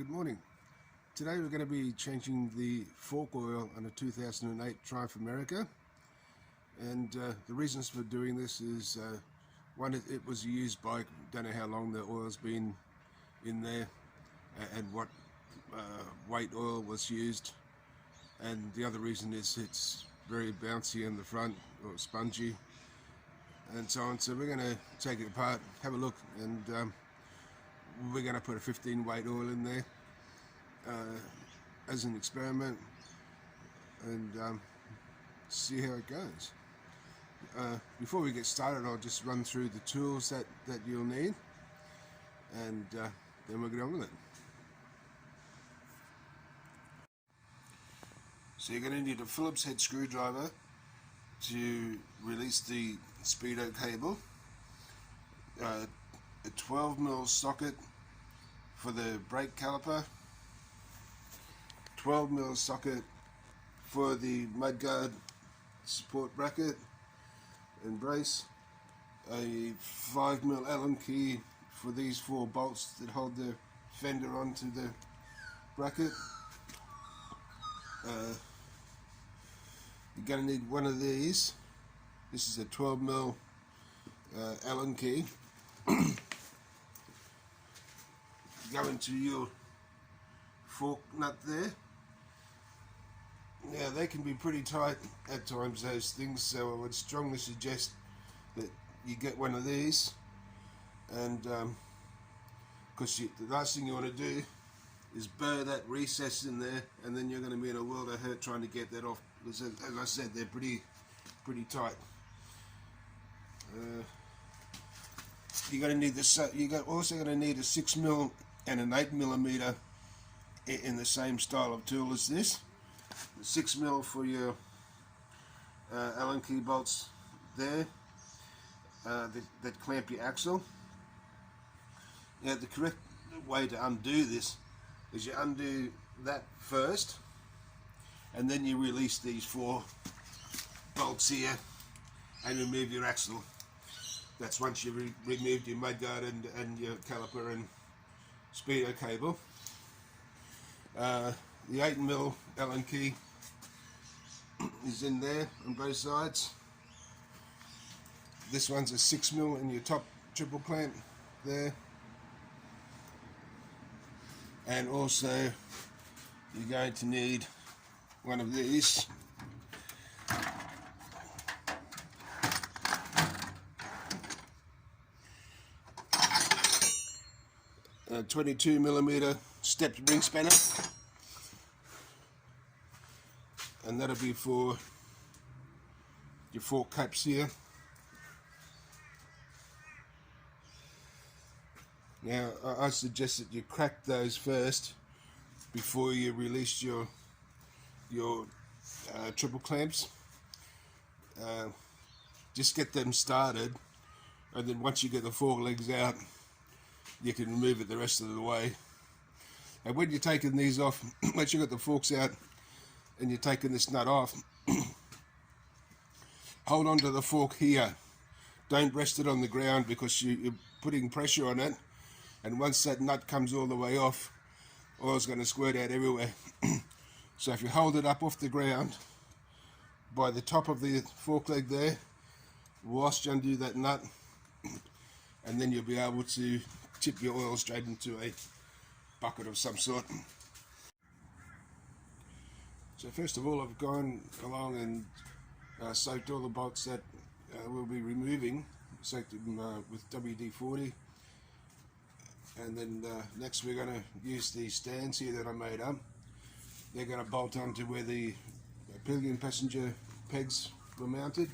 Good morning. Today we're going to be changing the fork oil on a 2008 Triumph America, and the reasons for doing this is one, it was used bike. Don't know how long the oil's been in there and what weight oil was used, and the other reason is it's very bouncy in the front or spongy and so on. So we're going to take it apart, have a look, and we're going to put a 15 weight oil in there as an experiment and see how it goes. Before we get started, I'll just run through the tools that you'll need, and then we'll get on with it. So you're going to need a Phillips head screwdriver to release the speedo cable, a 12mm socket for the brake caliper, 12mm socket for the mudguard support bracket and brace, a 5mm Allen key for these 4 bolts that hold the fender onto the bracket. You're going to need one of these. This is a 12mm Allen key. Go into your fork nut there. Now they can be pretty tight at times, those things, so I would strongly suggest that you get one of these, and because the last thing you want to do is burr that recess in there, and then you're going to be in a world of hurt trying to get that off, because as I said, they're pretty tight. You're going to need this. You're also going to need a 6mm and an 8mm in the same style of tool as this. 6mm for your Allen key bolts there that clamp your axle. Now the correct way to undo this is you undo that first, and then you release these 4 bolts here and remove your axle. That's once you've removed your mudguard and your caliper and speedo cable. The 8mm Allen key is in there on both sides. This one's a 6mm in your top triple clamp there. And also you're going to need one of these. A 22mm stepped ring spanner, and that'll be for your fork caps here. Now I suggest that you crack those first before you release your triple clamps. Just get them started, and then once you get the fork legs out, you can remove it the rest of the way. And when you're taking these off, once you've got the forks out and you're taking this nut off, hold on to the fork here. Don't rest it on the ground, because you're putting pressure on it, and once that nut comes all the way off, oil's going to squirt out everywhere. So if you hold it up off the ground by the top of the fork leg there, whilst you undo that nut, and then you'll be able to tip your oil straight into a bucket of some sort. So first of all, I've gone along and soaked all the bolts that we'll be removing, soaked them with WD-40, and then next we're going to use these stands here that I made up. They're going to bolt onto where the pillion passenger pegs were mounted,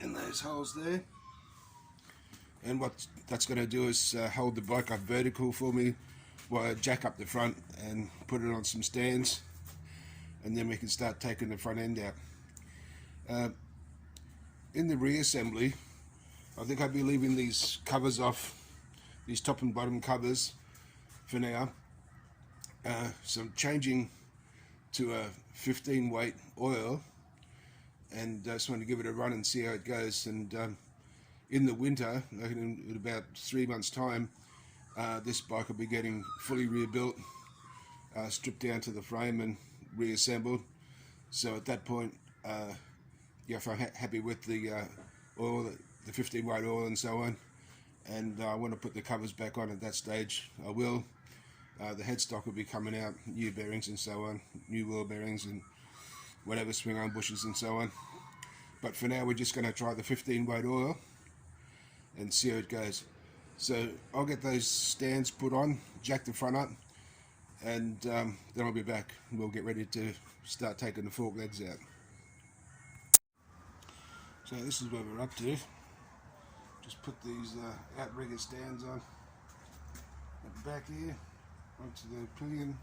in those holes there. And what that's going to do is hold the bike up vertical for me while I jack up the front and put it on some stands, and then we can start taking the front end out. In the reassembly, I think I'll be leaving these covers off, these top and bottom covers for now. So I'm changing to a 15 weight oil, and just want to give it a run and see how it goes. And in the winter, in about 3 months' time, this bike will be getting fully rebuilt, stripped down to the frame and reassembled. So at that point, if I'm happy with the oil, the 15 weight oil and so on, and I want to put the covers back on at that stage, I will. The headstock will be coming out, new bearings and so on, new wheel bearings and whatever, swing arm bushes and so on. But for now we're just going to try the 15 weight oil and see how it goes. So I'll get those stands put on, jack the front up, and then I'll be back. We'll get ready to start taking the fork legs out. So this is where we're up to. Just put these outrigger stands on at the back here, onto the pillion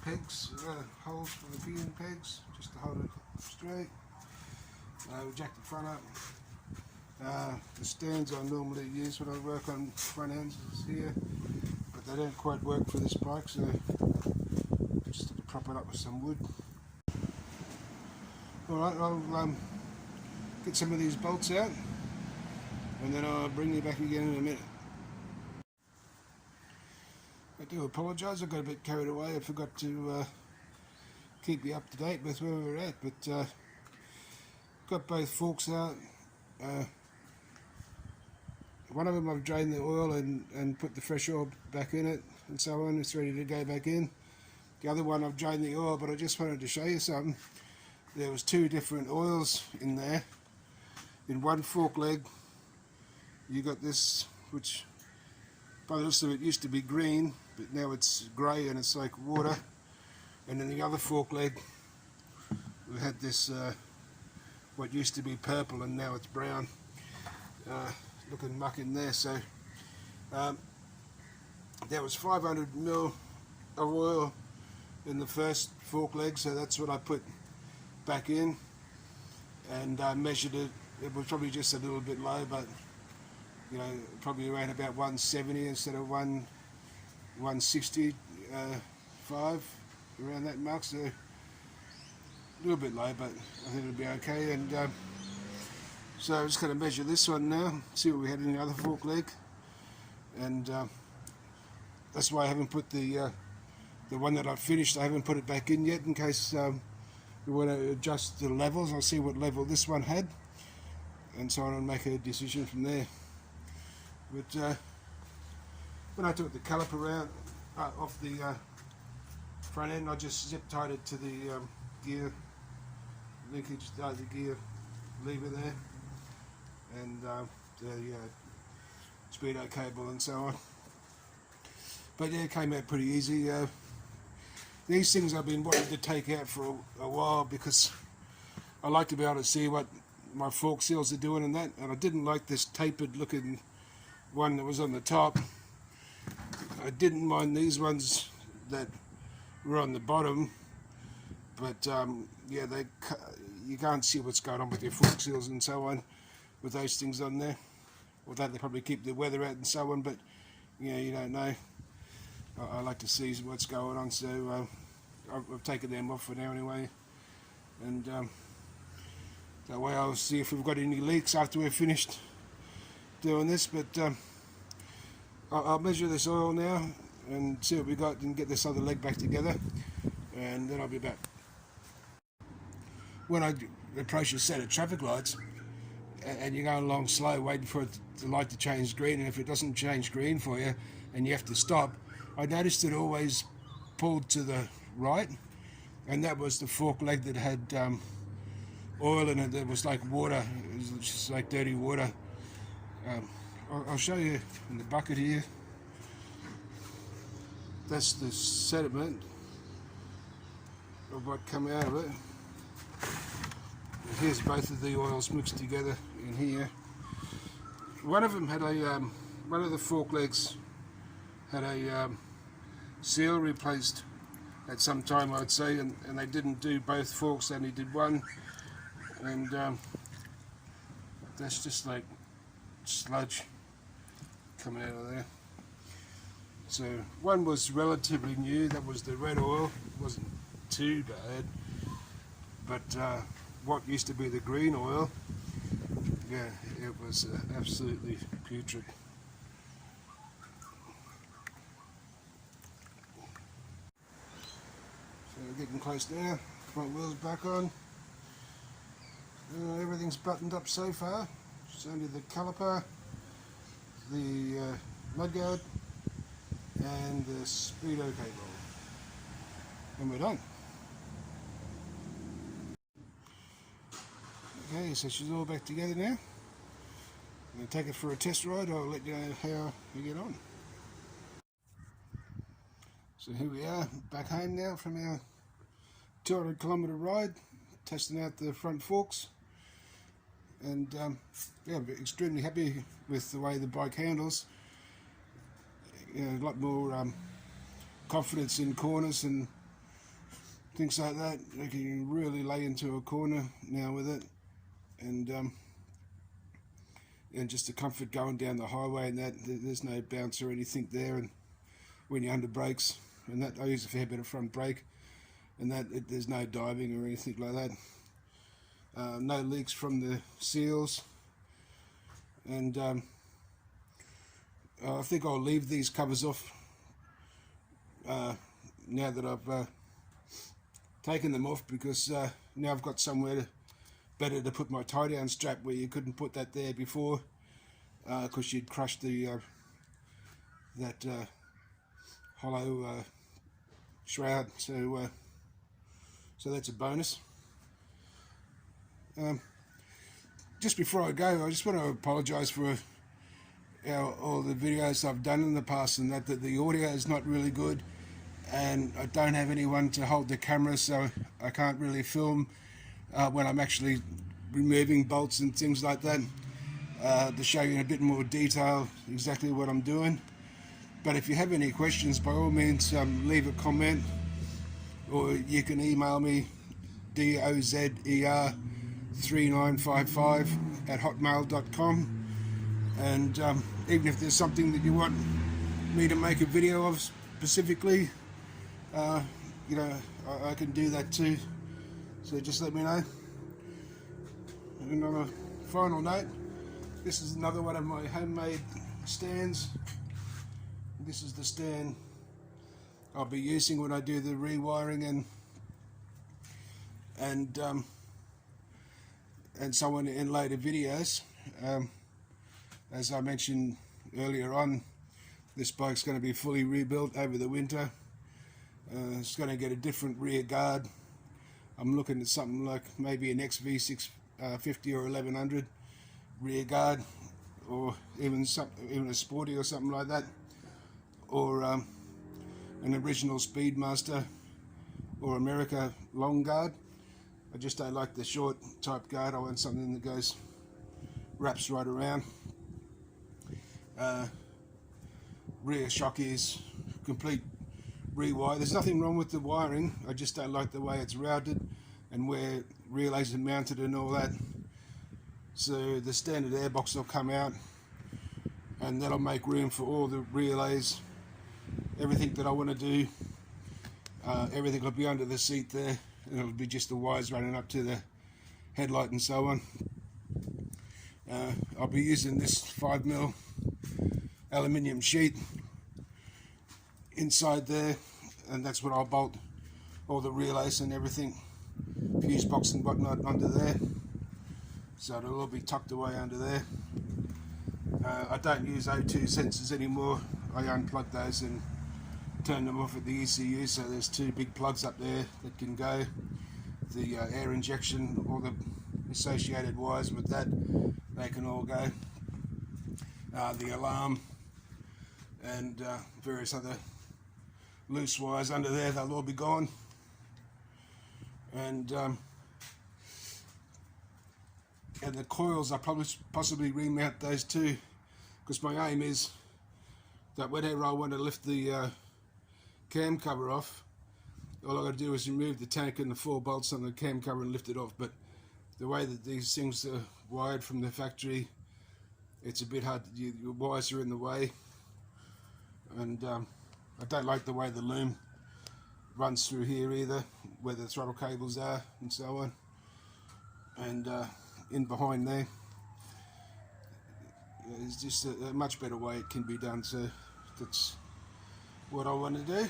pegs, holes for the pillion pegs, just to hold it straight. We'll jack the front up. The stands I normally use when I work on front ends is here, but they don't quite work for this bike, so just have to prop it up with some wood. Alright, I'll get some of these bolts out and then I'll bring you back again in a minute. I do apologise, I got a bit carried away. I forgot to keep you up to date with where we're at, but got both forks out. One of them I've drained the oil and put the fresh oil back in it and so on. It's ready to go back in. The other one I've drained the oil, but I just wanted to show you something. There was two different oils in there. In one fork leg you got this, which by the looks of it used to be green, but now it's grey and it's like water. And in the other fork leg we had this what used to be purple and now it's brown looking muck in there. So there was 500 ml of oil in the first fork leg, so that's what I put back in, and I measured it. It was probably just a little bit low, but you know, probably around about 170 instead of 165, around that mark. So a little bit low, but I think it'll be okay. And so I'm just going to measure this one now, see what we had in the other fork leg, and that's why I haven't put the one that I've finished, I haven't put it back in yet, in case we want to adjust the levels. I'll see what level this one had, and so on, and make a decision from there. But when I took the caliper out off the front end, I just zip tied it to the gear linkage, the gear lever there, and the speedo cable and so on. But yeah, it came out pretty easy. These things I've been wanting to take out for a while, because I like to be able to see what my fork seals are doing and that, and I didn't like this tapered looking one that was on the top. I didn't mind these ones that were on the bottom, but yeah, you can't see what's going on with your fork seals and so on with those things on there. Although they probably keep the weather out and so on, but you know, you don't know. I like to see what's going on, so I've taken them off for now anyway, and that way I'll see if we've got any leaks after we're finished doing this. But I'll measure this oil now and see what we got, and get this other leg back together, and then I'll be back. When I approach a set of traffic lights and you're going along slow waiting for the light to change green, and if it doesn't change green for you and you have to stop, I noticed it always pulled to the right, and that was the fork leg that had oil in it. That was like water, it was just like dirty water. I'll show you in the bucket here. That's the sediment of what come out of it. And here's both of the oils mixed together in here. One of them had a one of the fork legs had a seal replaced at some time, I'd say, and they didn't do both forks, they only did one, and that's just like sludge coming out of there. So one was relatively new, that was the red oil. It wasn't too bad, but what used to be the green oil, yeah, it was absolutely putrid. and close now. Front wheels back on. Everything's buttoned up so far. It's only the caliper, the mudguard and the speedo cable, and we're done. Okay, so she's all back together now. I'm going to take it for a test ride. I'll let you know how we get on. So here we are, back home now from our 200 kilometre ride, testing out the front forks. And yeah, I'm extremely happy with the way the bike handles. You know, a lot more confidence in corners and things like that. You can really lay into a corner now with it, and just the comfort going down the highway, and that there's no bounce or anything there. And when you're under brakes, and that I use a fair bit of front brake, and that there's no diving or anything like that. No leaks from the seals, and I think I'll leave these covers off now that I've taken them off, because now I've got somewhere better to put my tie down strap, where you couldn't put that there before, because you'd crushed the that hollow shroud. So that's a bonus. Just before I go, I just want to apologise for all the videos I've done in the past, and that the audio is not really good, and I don't have anyone to hold the camera, so I can't really film when I'm actually removing bolts and things like that, to show you in a bit more detail exactly what I'm doing. But if you have any questions, by all means leave a comment, or you can email me dozer3955@hotmail.com, and even if there's something that you want me to make a video of specifically, you know, I can do that too, so just let me know. And on a final note, this is another one of my homemade stands. This is the stand I'll be using when I do the rewiring and so on in later videos. As I mentioned earlier on, this bike's going to be fully rebuilt over the winter. It's going to get a different rear guard. I'm looking at something like maybe an XV650 or 1100 rear guard, or even a Sporty or something like that, or an original Speedmaster or America long guard. I just don't like the short type guard. I want something that goes, wraps right around. Rear shockies, complete rewire. There's nothing wrong with the wiring, I just don't like the way it's routed and where relays are mounted and all that. So the standard airbox will come out, and that'll make room for all the relays, everything that I want to do. Everything will be under the seat there, and it'll be just the wires running up to the headlight and so on. I'll be using this 5mm aluminium sheet inside there, and that's what I'll bolt all the relays and everything, fuse box and whatnot, under there. So it'll all be tucked away under there. I don't use O2 sensors anymore. I unplug those and turn them off at the ECU, so there's two big plugs up there that can go. The air injection, all the associated wires with that, they can all go. The alarm and various other loose wires under there, they'll all be gone. And the coils, I'll probably possibly remount those too, because my aim is that whenever I want to lift the cam cover off, all I've got to do is remove the tank and the 4 bolts on the cam cover and lift it off. But the way that these things are wired from the factory, it's a bit hard. Your wires are in the way, and I don't like the way the loom runs through here either, where the throttle cables are and so on, and in behind there. It's just a much better way it can be done, so that's what I want to do.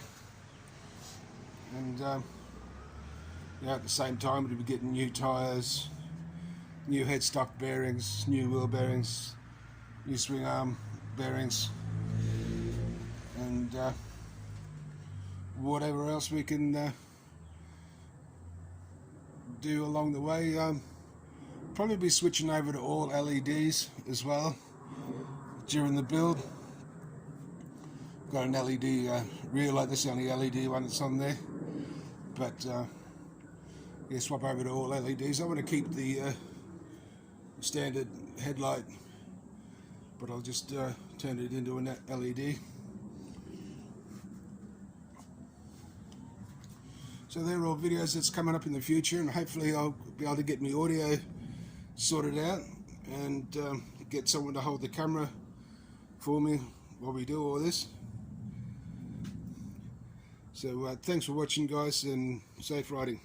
And At the same time, we'll be getting new tyres, new headstock bearings, new wheel bearings, new swing arm bearings, and whatever else we can do along the way. Probably be switching over to all LEDs as well during the build. Got an LED rear light. This is the only LED one that's on there, but yeah, swap over to all LEDs. I want to keep the standard headlight, but I'll just turn it into an LED. So there are all videos that's coming up in the future, and hopefully I'll be able to get my audio sorted out and get someone to hold the camera for me while we do all this. So thanks for watching, guys, and safe riding.